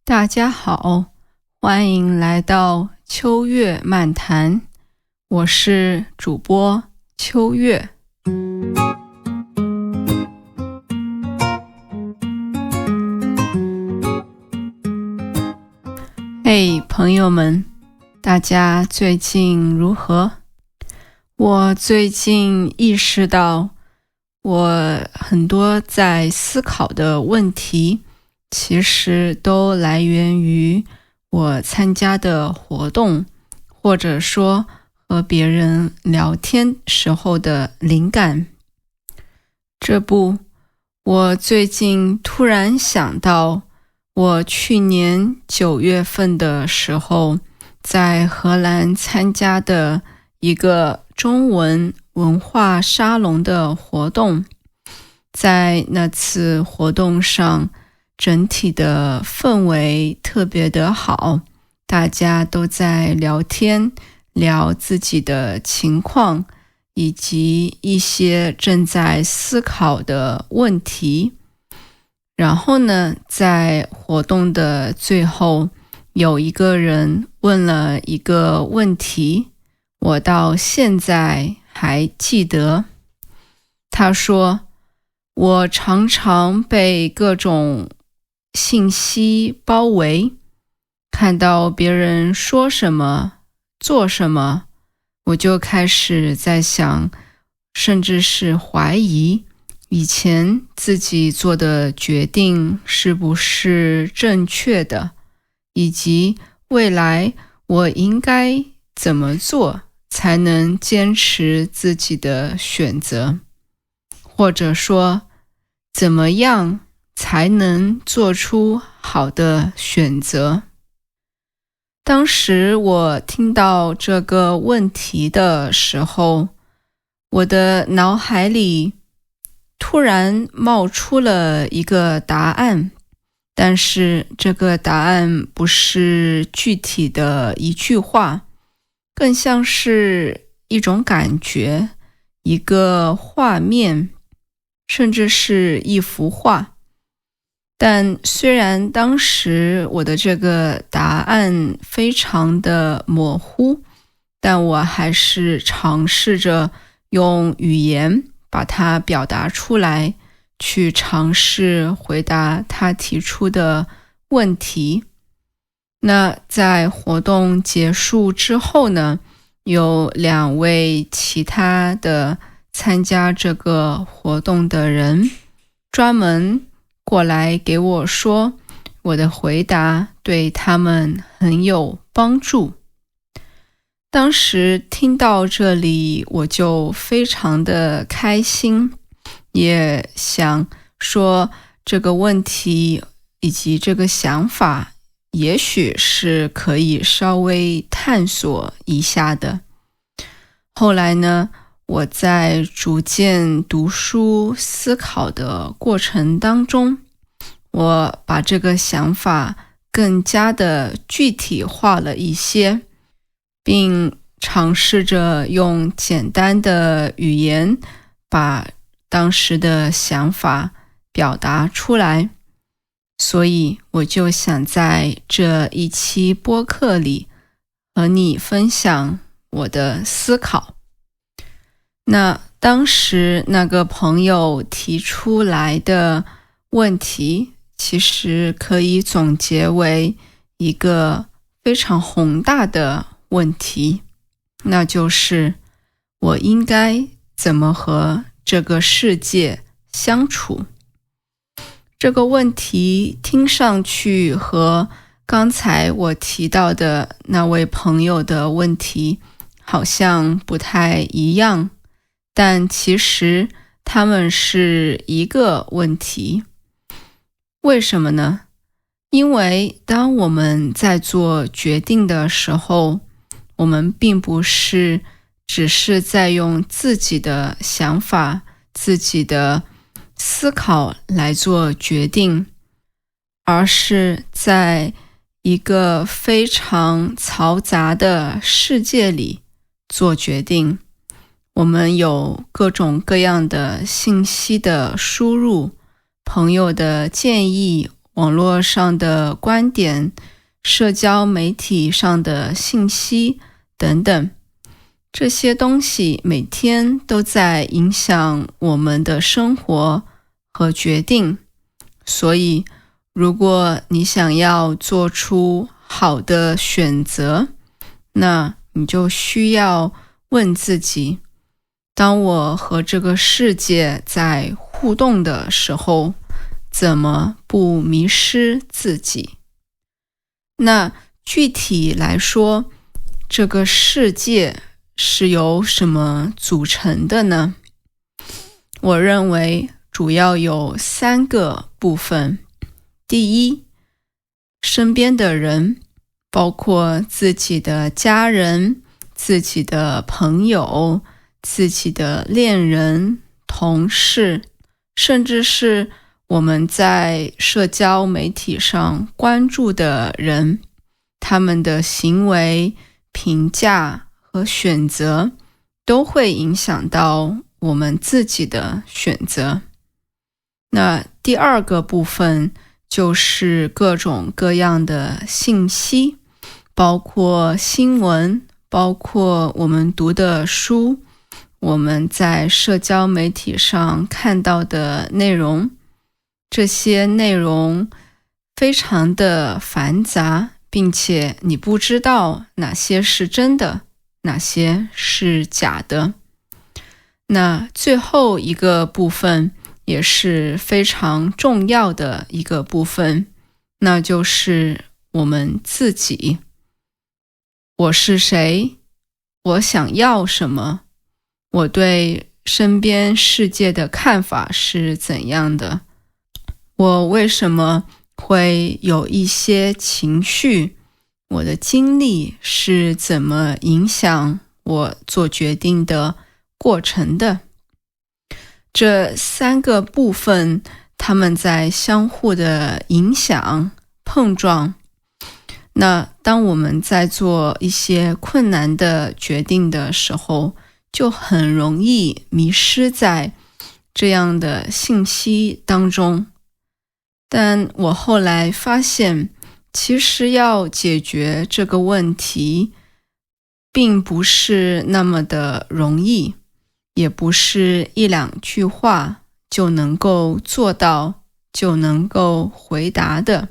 大家好，欢迎来到秋月漫谈，我是主播秋月。嘿，朋友们，大家最近如何？我最近意识到，我很多在思考的问题其实都来源于我参加的活动，或者说和别人聊天时候的灵感。我最近突然想到，我去年9月份的时候，在荷兰参加的一个中文文化沙龙的活动。在那次活动上，整体的氛围特别的好，大家都在聊天，聊自己的情况，以及一些正在思考的问题。然后呢，在活动的最后，有一个人问了一个问题，我到现在还记得。他说，我常常被各种信息包围，看到别人说什么做什么，我就开始在想，甚至是怀疑以前自己做的决定是不是正确的，以及未来我应该怎么做才能坚持自己的选择，或者说怎么样才能做出好的选择。当时我听到这个问题的时候，我的脑海里突然冒出了一个答案，但是这个答案不是具体的一句话，更像是一种感觉，一个画面，甚至是一幅画。但虽然当时我的这个答案非常的模糊，但我还是尝试着用语言把它表达出来，去尝试回答他提出的问题。那在活动结束之后呢，有2位其他的参加这个活动的人专门过来给我说，我的回答对他们很有帮助。当时听到这里，我就非常的开心，也想说这个问题以及这个想法，也许是可以稍微探索一下的。后来呢，我在逐渐读书思考的过程当中，我把这个想法更加的具体化了一些，并尝试着用简单的语言把当时的想法表达出来。所以我就想在这一期播客里和你分享我的思考。那当时那个朋友提出来的问题，其实可以总结为一个非常宏大的问题，那就是我应该怎么和这个世界相处。这个问题听上去和刚才我提到的那位朋友的问题好像不太一样，但其实它们是一个问题。为什么呢？因为当我们在做决定的时候，我们并不是只是在用自己的想法、自己的思考来做决定，而是在一个非常嘈杂的世界里做决定。我们有各种各样的信息的输入，朋友的建议，网络上的观点、社交媒体上的信息等等，这些东西每天都在影响我们的生活和决定。所以，如果你想要做出好的选择，那你就需要问自己，当我和这个世界在互动的时候，怎么不迷失自己？那具体来说，这个世界是由什么组成的呢？我认为主要有3个部分。第一，身边的人，包括自己的家人、自己的朋友、自己的恋人、同事，甚至是我们在社交媒体上关注的人，他们的行为、评价和选择都会影响到我们自己的选择。那第2个部分就是各种各样的信息，包括新闻，包括我们读的书，我们在社交媒体上看到的内容。这些内容非常的繁杂，并且你不知道哪些是真的，哪些是假的。那最后一个部分也是非常重要的一个部分，那就是我们自己。我是谁？我想要什么？我对身边世界的看法是怎样的？我为什么会有一些情绪？我的经历是怎么影响我做决定的过程的？这3个部分，它们在相互的影响、碰撞。那当我们在做一些困难的决定的时候，就很容易迷失在这样的信息当中。但我后来发现，其实要解决这个问题，并不是那么的容易，也不是1、2句话就能够做到，就能够回答的。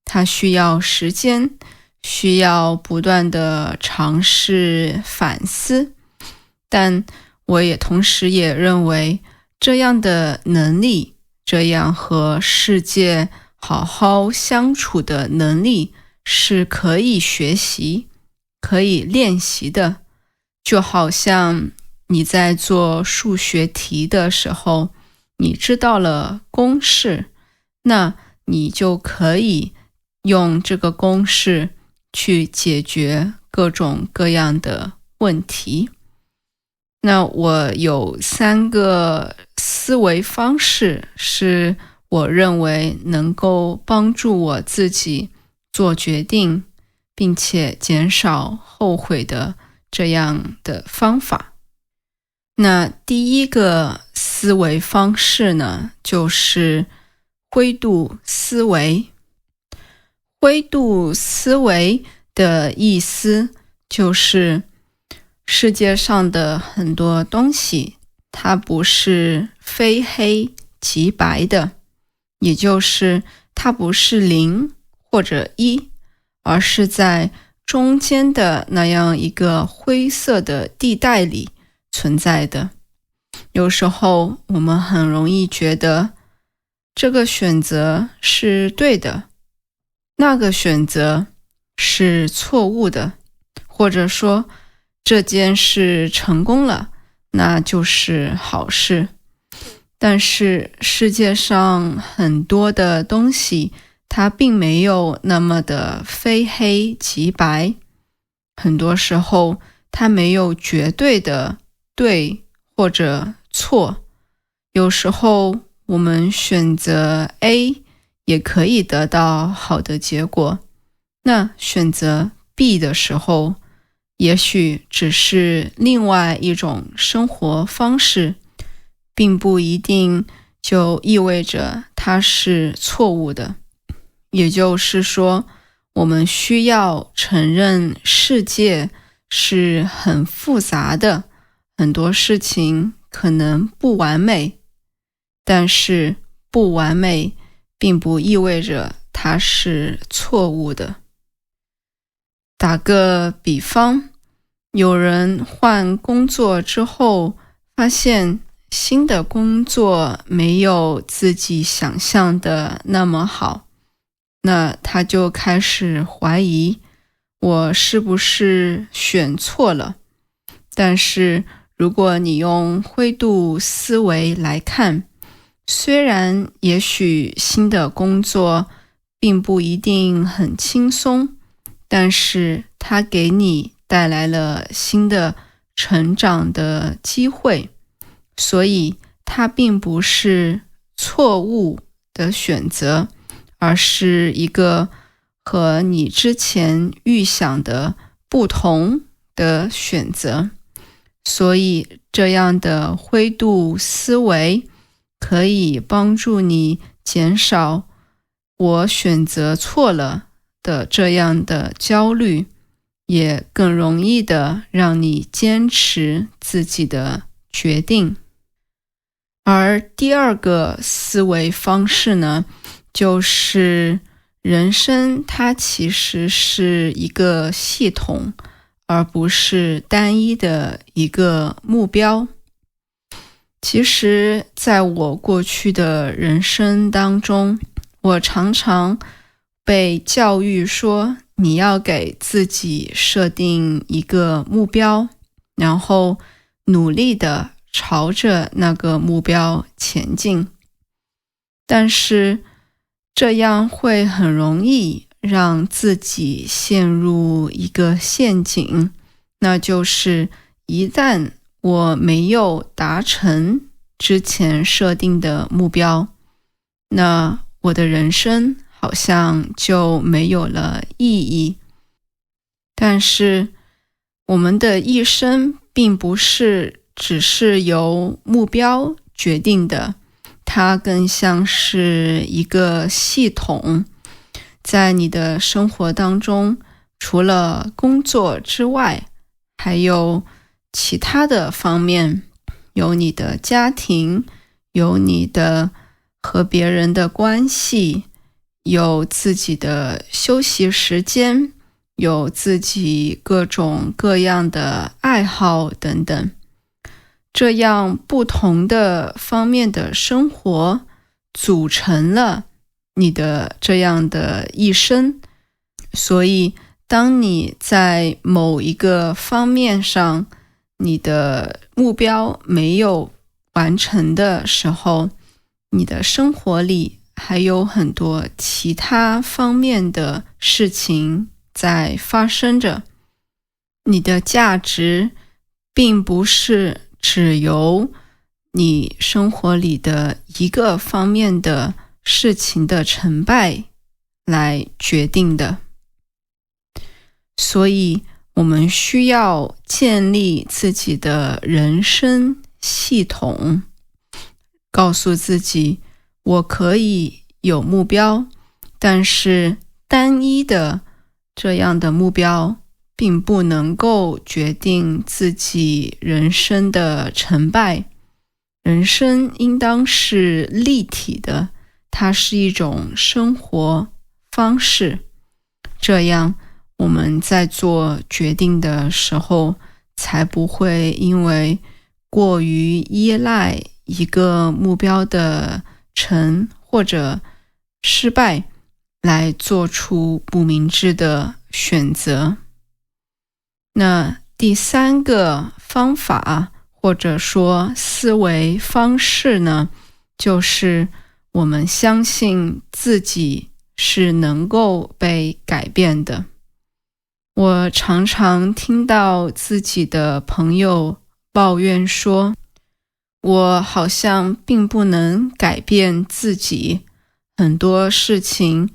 它需要时间，需要不断的尝试反思。但我也同时也认为，这样的能力，这样和世界好好相处的能力是可以学习、可以练习的。就好像你在做数学题的时候，你知道了公式，那你就可以用这个公式去解决各种各样的问题。那我有3个思维方式，是我认为能够帮助我自己做决定，并且减少后悔的这样的方法。那第1个思维方式呢，就是灰度思维。灰度思维的意思就是世界上的很多东西，它不是非黑即白的，也就是它不是0或者1，而是在中间的那样一个灰色的地带里存在的。有时候我们很容易觉得这个选择是对的，那个选择是错误的，或者说这件事成功了，那就是好事。但是世界上很多的东西，它并没有那么的非黑即白，很多时候它没有绝对的对或者错。有时候我们选择 A 也可以得到好的结果，那选择 B 的时候，也许只是另外一种生活方式，并不一定就意味着它是错误的。也就是说，我们需要承认世界是很复杂的，很多事情可能不完美，但是不完美并不意味着它是错误的。打个比方，有人换工作之后，发现新的工作没有自己想象的那么好，那他就开始怀疑，我是不是选错了？但是如果你用灰度思维来看，虽然也许新的工作并不一定很轻松，但是它给你带来了新的成长的机会，所以它并不是错误的选择，而是一个和你之前预想的不同的选择。所以这样的灰度思维可以帮助你减少我选择错了的这样的焦虑，也更容易的让你坚持自己的决定。而第二个思维方式呢，就是人生它其实是一个系统，而不是单一的一个目标。其实在我过去的人生当中，我常常被教育说，你要给自己设定一个目标，然后努力的朝着那个目标前进。但是这样会很容易让自己陷入一个陷阱，那就是一旦我没有达成之前设定的目标，那我的人生好像就没有了意义。但是我们的一生并不是只是由目标决定的，它更像是一个系统。在你的生活当中，除了工作之外，还有其他的方面，有你的家庭，有你的和别人的关系，有自己的休息时间，有自己各种各样的爱好等等。这样不同的方面的生活组成了你的这样的一生。所以当你在某一个方面上你的目标没有完成的时候，你的生活里还有很多其他方面的事情在发生着。你的价值并不是只由你生活里的一个方面的事情的成败来决定的。所以我们需要建立自己的人生系统，告诉自己，我可以有目标，但是单一的这样的目标并不能够决定自己人生的成败。人生应当是立体的，它是一种生活方式。这样我们在做决定的时候，才不会因为过于依赖一个目标的成或者失败，来做出不明智的选择。那第三个方法或者说思维方式呢，就是我们相信自己是能够被改变的。我常常听到自己的朋友抱怨说，我好像并不能改变自己，很多事情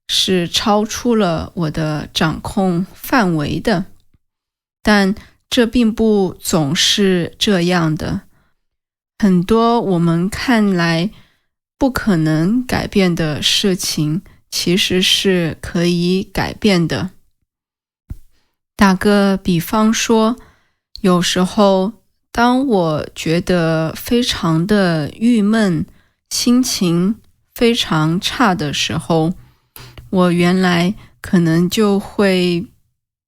是超出了我的掌控范围的。但这并不总是这样的，很多我们看来不可能改变的事情，其实是可以改变的。打个比方说，有时候当我觉得非常的郁闷，心情非常差的时候，我原来可能就会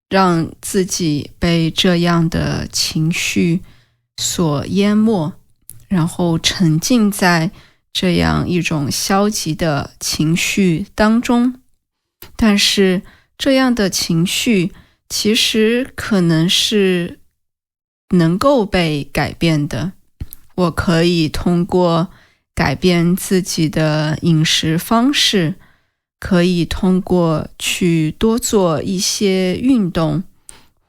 让自己被这样的情绪所淹没，然后沉浸在这样一种消极的情绪当中。但是这样的情绪其实可能是能够被改变的。我可以通过改变自己的饮食方式，可以通过去多做一些运动，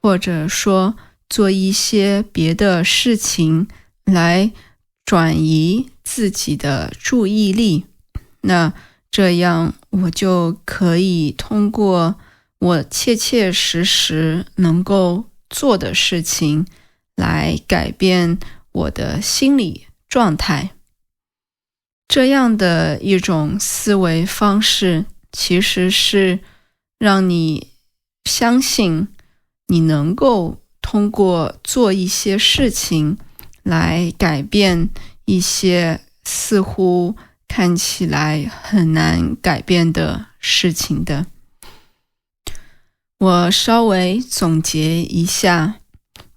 或者说做一些别的事情来转移自己的注意力。那这样我就可以通过我切切实实能够做的事情来改变我的心理状态。这样的一种思维方式其实是让你相信你能够通过做一些事情来改变一些似乎看起来很难改变的事情的。我稍微总结一下，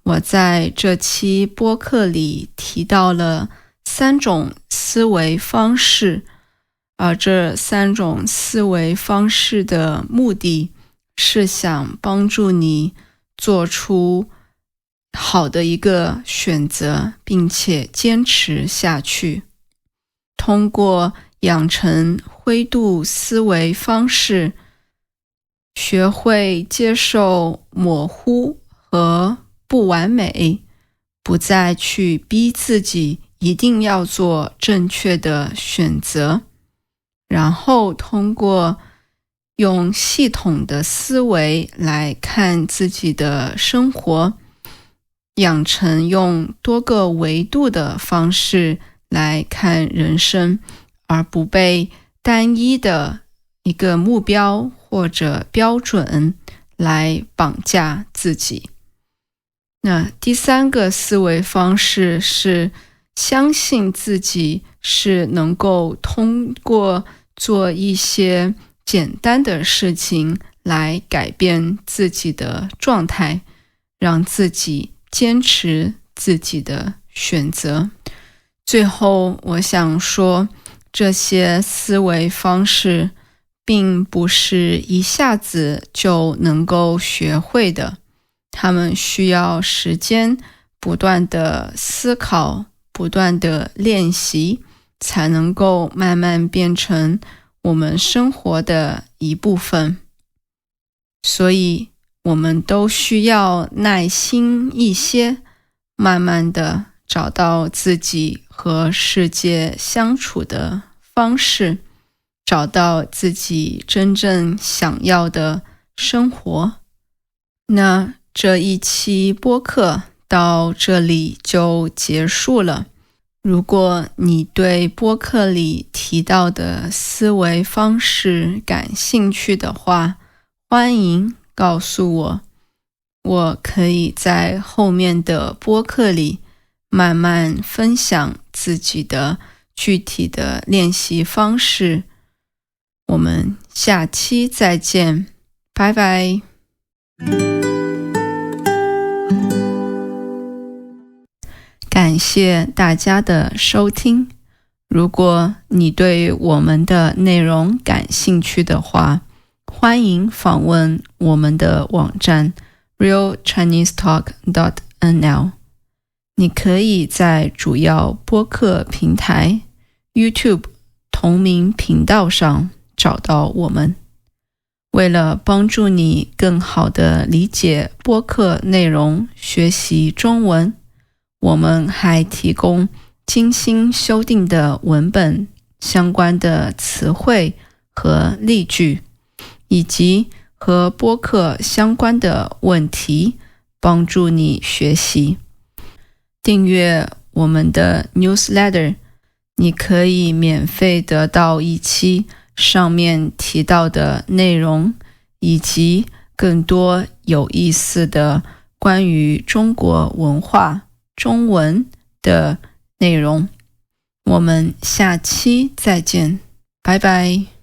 我在这期播客里提到了3种思维方式，而这3种思维方式的目的是想帮助你做出好的一个选择，并且坚持下去。通过养成灰度思维方式，学会接受模糊和不完美，不再去逼自己一定要做正确的选择，然后通过用系统的思维来看自己的生活，养成用多个维度的方式来看人生，而不被单一的一个目标或者标准来绑架自己。那第3个思维方式是相信自己是能够通过做一些简单的事情来改变自己的状态，让自己坚持自己的选择。最后我想说，这些思维方式并不是一下子就能够学会的，他们需要时间，不断的思考，不断的练习，才能够慢慢变成我们生活的一部分。所以我们都需要耐心一些，慢慢的找到自己和世界相处的方式，找到自己真正想要的生活。那这一期播客到这里就结束了。如果你对播客里提到的思维方式感兴趣的话，欢迎告诉我，我可以在后面的播客里慢慢分享自己的具体的练习方式。我们下期再见，拜拜。感谢大家的收听。如果你对我们的内容感兴趣的话，欢迎访问我们的网站 realchinesetalk.nl。 你可以在主要播客平台 YouTube 同名频道上找到我们。为了帮助你更好地理解播客内容，学习中文，我们还提供精心修订的文本、相关的词汇和例句，以及和播客相关的问题，帮助你学习。订阅我们的 newsletter， 你可以免费得到一期上面提到的内容，以及更多有意思的关于中国文化、中文的内容。我们下期再见，拜拜。